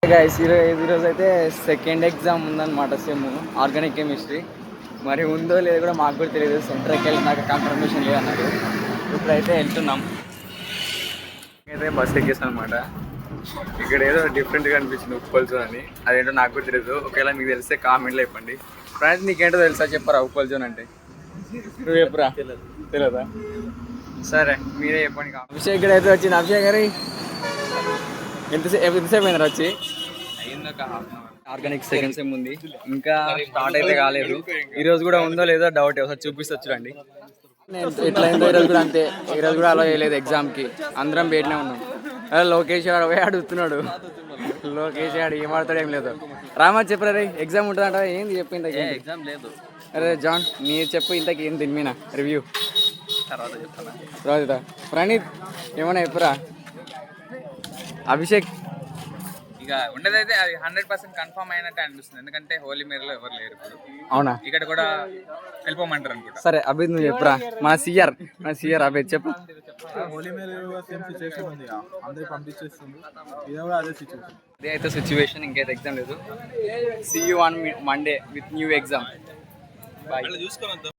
Guys ఈరోజు అయితే second exam ఉందన్నమాట సెమ్ ఆర్గానిక్ కెమిస్ట్రీ. మరి ఉందో లేదో కూడా మాకు కూడా తెలియదు. సెంటర్కి వెళ్ళినాక కన్ఫర్మేషన్ లేదన్నారు. ఇప్పుడైతే వెళ్తున్నాం. అయితే బస్ ఎక్కేసాం అనమాట. ఇక్కడ ఏదో డిఫరెంట్గా అనిపించింది ఉప్పల్ జోన్ అని. అదేంటో నాకు కూడా తెలియదు. ఒకవేళ మీకు తెలిస్తే కామెంట్లో చెప్పండి. ఫ్రెండ్స్ నీకేంటో తెలుసా చెప్పరా ఉప్పల్ జోన్ అంటే? నువ్వు చెప్పురా. తెలియదా? సరే మీరే చెప్పండి. అభిషేక్ ఇక్కడ అయితే వచ్చింది. అభిషేక్ గారి ఎంతసేపు అయినారు వచ్చి? ఆర్గానిక్ సెకండ్ సెమ్ ఉంది, ఇంకా స్టార్ట్ అయితే కాలేదు. ఈరోజు కూడా ఉందో లేదో డౌట్. ఒకసారి చూపిస్తే చూడండి. ఎట్లయిందో ఈరోజు కూడా అంతే. ఈరోజు కూడా అలా చేయలేదు ఎగ్జామ్కి. అందరం బయటనే ఉన్నాం. లోకేష్ గారు పోయి అడుగుతున్నాడు. లోకేష్ గారు ఏం ఆడతాడు ఏం లేదు. రామా చెప్పరా రే ఎగ్జామ్ ఉంటుందంట. ఏంది చెప్పు ఇంతకీ? ఎగ్జామ్ లేదు. అరే జాన్ మీరు చెప్పు ఇంతకీ ఏం తినిమినా రివ్యూ తర్వాత చెప్తాను. తర్వాత ప్రణీత్ ఏమన్నా చెప్పురా. అభిషేక్ ఇక ఉండేదైతే అది 100% కన్ఫర్మ్ అయినట్టు అనిపిస్తుంది. ఎందుకంటే హోలీ మీరలో ఎవరు లేరు ఇప్పుడు. అవునా? ఇక్కడ కూడా వెళ్ళిపోమంటారు అనుకుంటా. సరే అభిద్ నువ్వు చెప్పురా. మన సిఆర్ అభిద్ చెప్పు. హోలీ మీద సేమ్ సిచ్యువేషన్ ఉంది, అందరూ పంపించేస్తుంది. ఇది కూడా అదే సిచ్యువేషన్. అదే అయితే సిచ్యువేషన్. ఇంకైతే ఎగ్జామ్ లేదు. See you on Monday with new exam. Bye.